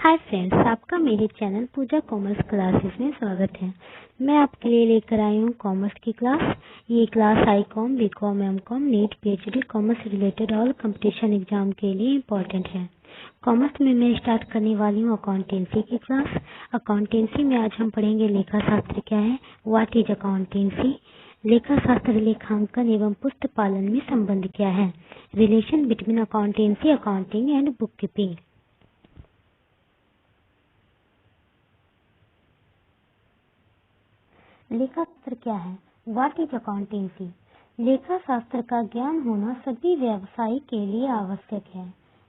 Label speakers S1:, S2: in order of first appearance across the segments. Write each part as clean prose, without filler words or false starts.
S1: Hi friends, आपका मेरे channel पूजा commerce classes में स्वागत है। मैं आपके लिए लेकर आई हूँ कॉमर्स की क्लास। ये class ICom, BCom, MCom, NEET, PhD, commerce related all competition exam के लिए इम्पोर्टेंट है। कॉमर्स में मैं स्टार्ट करने वाली हूँ अकाउंटेंसी की क्लास। अकाउंटेंसी में आज हम पढ़ेंगे लेखा शास्त्र क्या है, व्हाट इज अकाउंटेंसी, लेखा शास्त्र लेखांकन एवं पुस्तक पालन में संबंध क्या है, relation between accountancy, accounting and book keeping. लेखा शास्त्र क्या है, व्हाट इज अकाउंटेंसी। लेखा शास्त्र का ज्ञान होना सभी व्यवसाय के लिए आवश्यक है।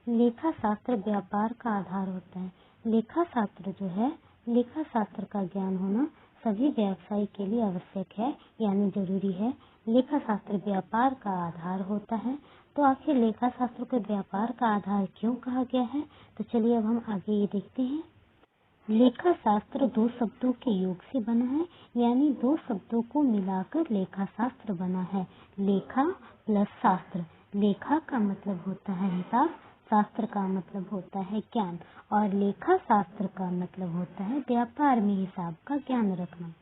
S1: लेखा शास्त्र व्यापार का आधार होता है। लेखा शास्त्र जो है, लेखा शास्त्र का ज्ञान होना सभी व्यवसाय के लिए आवश्यक है, यानी जरूरी है। लेखा शास्त्र व्यापार का आधार होता है। तो आखिर लेखा शास्त्र को व्यापार का आधार क्यों कहा गया है, तो चलिए अब हम आगे ये देखते हैं। लेखा शास्त्र दो शब्दों के योग से बना है, यानी दो शब्दों को मिलाकर लेखा शास्त्र बना है। लेखा प्लस शास्त्र। लेखा का मतलब होता है हिसाब, शास्त्र का मतलब होता है ज्ञान, और लेखा शास्त्र का मतलब होता है व्यापार में हिसाब का ज्ञान रखना।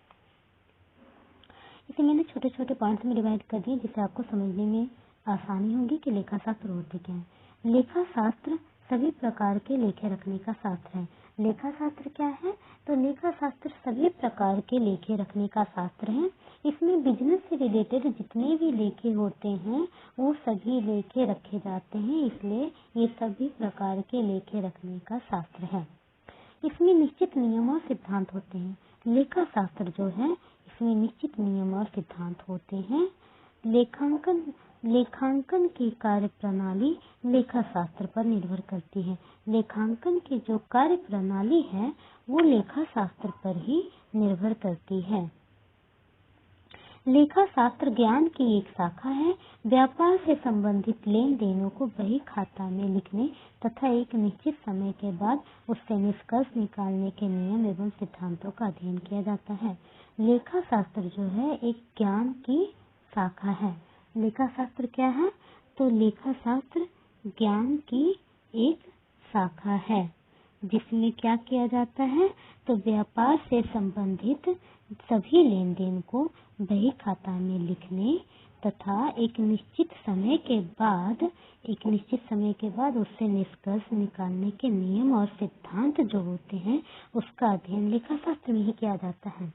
S1: इसे मैंने छोटे छोटे पॉइंट्स में डिवाइड कर दिए, जिससे आपको समझने में आसानी होगी कि लेखा शास्त्र होते क्या है। लेखा शास्त्र सभी प्रकार के लेखे रखने का शास्त्र है। लेखा शास्त्र क्या है, तो लेखा शास्त्र सभी प्रकार के लेखे रखने का शास्त्र है। इसमें बिजनेस से रिलेटेड जितने भी लेखे होते हैं वो सभी लेखे रखे जाते हैं, इसलिए ये सभी प्रकार के लेखे रखने का शास्त्र है। इसमें निश्चित नियम और सिद्धांत होते हैं। लेखा शास्त्र जो है, इसमें निश्चित नियम और सिद्धांत होते हैं। लेखांकन की कार्य प्रणाली लेखा शास्त्र पर निर्भर करती है। लेखांकन की जो कार्य प्रणाली है वो लेखा शास्त्र पर ही निर्भर करती है। लेखा शास्त्र ज्ञान की एक शाखा है। व्यापार से संबंधित लेन देनों को बही खाता में लिखने तथा एक निश्चित समय के बाद उससे निष्कर्ष निकालने के नियम एवं सिद्धांतों का अध्ययन किया जाता है। लेखा शास्त्र जो है एक ज्ञान की शाखा है। लेखा शास्त्र क्या है, तो लेखा शास्त्र ज्ञान की एक शाखा है, जिसमें क्या किया जाता है, तो व्यापार से संबंधित सभी लेन देन को बही खाता में लिखने तथा एक निश्चित समय के बाद उससे निष्कर्ष निकालने के नियम और सिद्धांत जो होते हैं उसका अध्ययन लेखा शास्त्र में ही किया जाता है।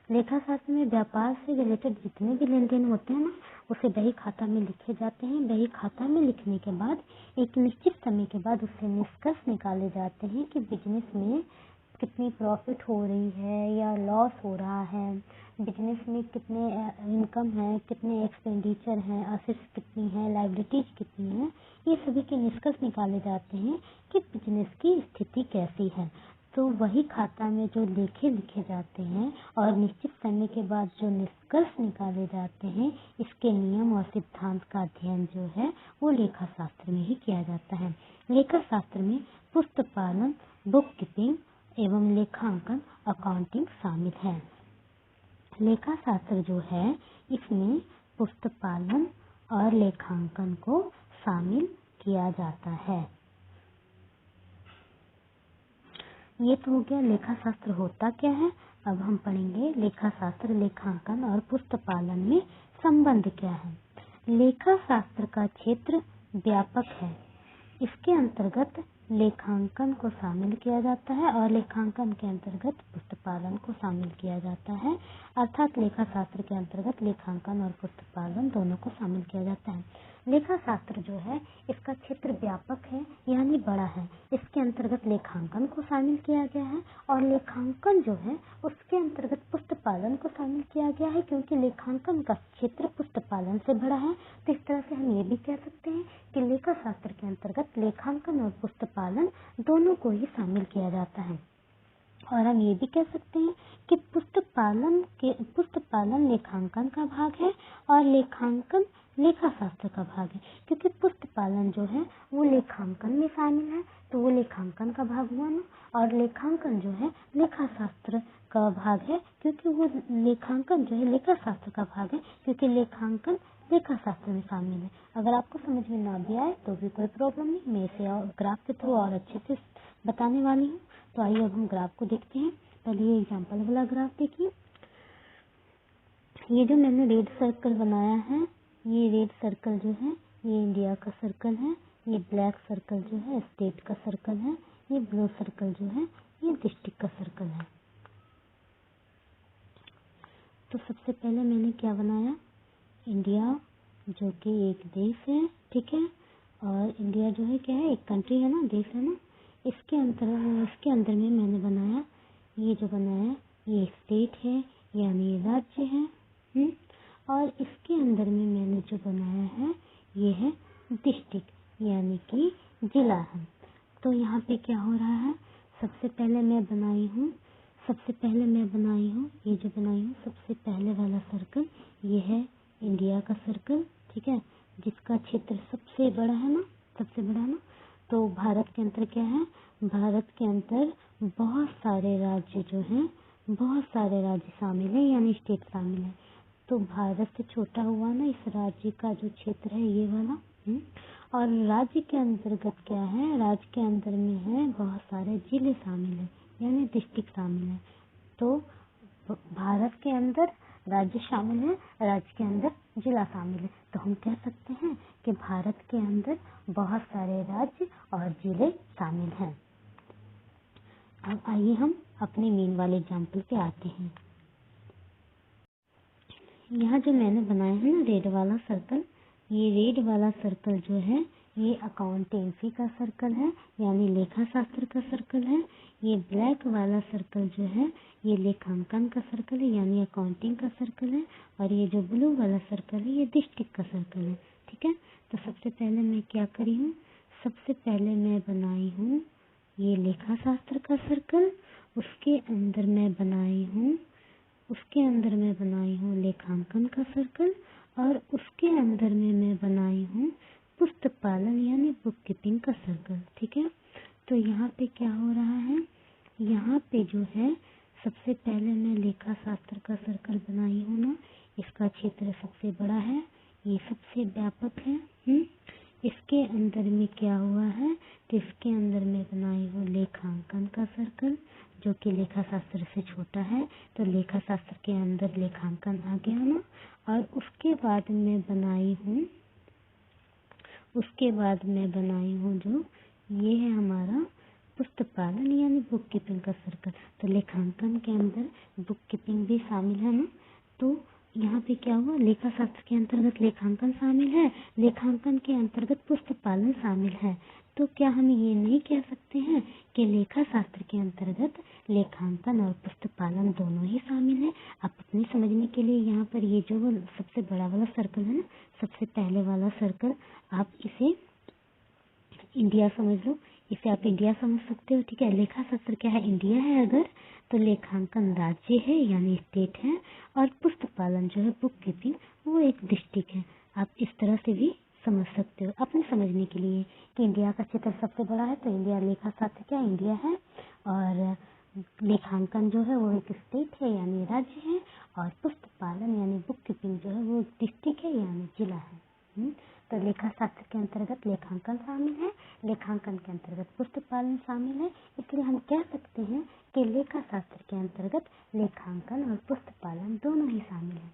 S1: लेखा शास्त्र में व्यापार से रिलेटेड जितने भी लेन देन होते हैं ना, उसे बही खाता में लिखे जाते हैं। बही खाता में लिखने के बाद एक निश्चित समय के बाद उससे निष्कर्ष निकाले जाते हैं कि बिजनेस में कितनी प्रॉफिट हो रही है या लॉस हो रहा है, बिजनेस में कितने इनकम है, कितने एक्सपेंडिचर हैं, असेट्स कितनी है, लायबिलिटीज कितनी है, ये सभी के निष्कर्ष निकाले जाते हैं कि बिजनेस की स्थिति कैसी है। तो वही खाता में जो लेखे लिखे जाते हैं और निश्चित समय के बाद जो निष्कर्ष निकाले जाते हैं, इसके नियम और सिद्धांत का अध्ययन जो है वो लेखा शास्त्र में ही किया जाता है। लेखा शास्त्र में पुस्तक पालन, बुक कीपिंग एवं लेखांकन, अकाउंटिंग शामिल है। लेखा शास्त्र जो है इसमें पुस्तक पालन और लेखांकन को शामिल किया जाता है। ये तो हो गया लेखा शास्त्र होता क्या है। अब हम पढ़ेंगे लेखा शास्त्र लेखांकन और पुस्तक पालन में संबंध क्या है। लेखा शास्त्र का क्षेत्र व्यापक है। इसके अंतर्गत लेखांकन को शामिल किया जाता है और लेखांकन के अंतर्गत पुस्तक पालन को शामिल किया जाता है। अर्थात लेखा शास्त्र के अंतर्गत लेखांकन और पुस्तक पालन दोनों को शामिल किया जाता है। लेखा शास्त्र जो है इसका क्षेत्र व्यापक है, यानी बड़ा है। इसके अंतर्गत लेखांकन को शामिल किया गया है और लेखांकन जो है उसके अंतर्गत पुस्तक पालन को शामिल किया गया है, क्योंकि लेखांकन का क्षेत्र पुस्तक पालन से बड़ा है। तो इस तरह से हम ये भी कह सकते हैं कि लेखा शास्त्र के अंतर्गत लेखांकन और पुस्तक पालन दोनों को ही शामिल किया जाता है। और हम ये भी कह सकते हैं कि पुस्तक पालन लेखांकन का भाग है और लेखांकन लेखा शास्त्र का भाग है, क्योंकि पुस्तक पालन जो है वो लेखांकन में शामिल है, तो वो लेखांकन का भाग हुआ ना, और लेखांकन जो है लेखा शास्त्र का भाग है, क्योंकि वो लेखांकन जो है लेखा शास्त्र का भाग है, क्योंकि लेखांकन लेखा शास्त्र में शामिल है। अगर आपको समझ में ना भी आए तो भी कोई प्रॉब्लम नहीं, मैं इसे और ग्राफ के थ्रू और अच्छे से बताने वाली हूँ। तो आइए अब हम ग्राफ को देखते हैं। पहले ये एग्जाम्पल वाला ग्राफ देखिए। ये जो मैंने रेड सर्कल बनाया है, ये रेड सर्कल जो है ये इंडिया का सर्कल है, ये ब्लैक सर्कल जो है स्टेट का सर्कल है, ये ब्लू सर्कल जो है ये डिस्ट्रिक्ट का सर्कल है। तो सबसे पहले मैंने क्या बनाया, इंडिया जो कि एक देश है, ठीक है, और इंडिया जो है क्या है, एक कंट्री है ना, देश है ना। इसके अंदर में मैंने बनाया, ये जो बनाया ये स्टेट है यानी राज्य है। और इसके अंदर में मैंने जो बनाया है ये है डिस्ट्रिक्ट यानी कि जिला है। तो यहाँ पे क्या हो रहा है, सबसे पहले मैं बनाई हूँ ये जो बनाई हूँ सबसे पहले वाला सर्कल ये है इंडिया का सर्कल, ठीक है, जिसका क्षेत्र सबसे बड़ा है ना। तो भारत के अंदर क्या है, भारत के अंदर बहुत सारे राज्य जो हैं, बहुत सारे राज्य शामिल है यानी स्टेट शामिल है। तो भारत से छोटा हुआ ना इस राज्य का जो क्षेत्र है ये वाला। और राज्य के अंतर्गत क्या है, राज्य के अंदर में है बहुत सारे जिले शामिल है यानी डिस्ट्रिक्ट शामिल है। तो भारत के अंदर राज्य शामिल है, राज्य के अंदर जिला शामिल है। तो हम कह सकते हैं कि भारत के अंदर बहुत सारे राज्य और जिले शामिल हैं। अब आइए हम अपने मेन वाले एग्जाम्पल पे आते हैं। यहाँ जो मैंने बनाया है ना रेड वाला सर्कल, ये रेड वाला सर्कल जो है ये अकाउंटेंसी का सर्कल है यानी लेखा शास्त्र का सर्कल है। ये ब्लैक वाला सर्कल जो है ये लेखांकन का सर्कल है यानी अकाउंटिंग का सर्कल है। और ये जो ब्लू वाला सर्कल है ये डिस्ट्रिक्ट का सर्कल है, ठीक है। तो सबसे पहले मैं क्या करी हूँ, सबसे पहले मैं बनाई हूँ ये लेखा शास्त्र का सर्कल, उसके अंदर मैं बनाई हूँ लेखांकन का सर्कल, और उसके अंदर में मैं बनाई हूँ पुस्तक पालन यानी बुक कीपिंग का सर्कल, ठीक है। तो यहाँ पे क्या हो रहा है, यहाँ पे जो है सबसे पहले मैं लेखा शास्त्र का सर्कल बनाई हूँ ना, इसका क्षेत्र सबसे बड़ा है, ये सबसे व्यापक है। इसके अंदर में क्या हुआ है कि इसके अंदर में बनाई हूँ लेखांकन का सर्कल जो कि लेखा शास्त्र से छोटा है। तो लेखा शास्त्र के अंदर लेखांकन आ गया ना। और उसके बाद मैं बनाई हूँ जो ये है हमारा पुस्तक पालन यानी बुक कीपिंग का सर्कल। तो लेखांकन के अंदर बुक कीपिंग भी शामिल है ना। तो यहाँ पे क्या हुआ, लेखा शास्त्र के अंतर्गत लेखांकन शामिल है, लेखांकन के अंतर्गत पुस्तक पालन शामिल है। तो क्या हम ये नहीं कह सकते हैं कि लेखा शास्त्र के अंतर्गत लेखांकन और पुस्तक पालन दोनों ही शामिल है। आप अपने समझने के लिए यहाँ पर ये जो सबसे बड़ा वाला सर्कल है ना, सबसे पहले वाला सर्कल, आप इसे इंडिया समझ लो, इसे आप इंडिया समझ सकते हो, ठीक है। लेखा शास्त्र क्या है, इंडिया है अगर, तो लेखांकन राज्य है यानी स्टेट है, और पुस्तक पालन जो है बुक कीपिंग वो एक डिस्ट्रिक्ट है। आप इस तरह से भी समझ सकते हो अपने समझने के लिए कि इंडिया का क्षेत्र सबसे बड़ा है तो इंडिया लेखा शास्त्र क्या इंडिया है, और लेखांकन जो है वो एक स्टेट है यानी राज्य है, और पुस्तक पालन यानी बुक कीपिंग जो है वो डिस्ट्रिक्ट है यानी जिला है। तो लेखा शास्त्र के अंतर्गत लेखांकन शामिल है, लेखांकन के अंतर्गत पुस्तक पालन शामिल है। इसलिए हम कह सकते हैं कि लेखा शास्त्र के अंतर्गत लेखांकन और पुस्तक पालन दोनों ही शामिल है।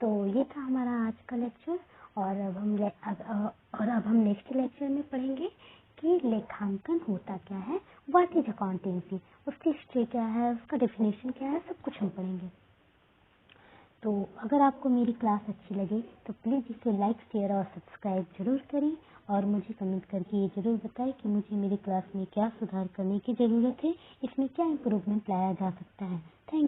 S1: तो ये था हमारा आज का लेक्चर, और अब हम नेक्स्ट लेक्चर में पढ़ेंगे कि लेखांकन होता क्या है, व्हाट इज अकाउंटेंसी, उसकी हिस्ट्री क्या है, उसका डेफिनेशन क्या है, सब कुछ हम पढ़ेंगे। तो अगर आपको मेरी क्लास अच्छी लगे तो प्लीज़ इसे लाइक शेयर और सब्सक्राइब जरूर करें, और मुझे कमेंट करके ये जरूर बताएं कि मुझे मेरी क्लास में क्या सुधार करने की ज़रूरत है, इसमें क्या इम्प्रूवमेंट लाया जा सकता है। थैंक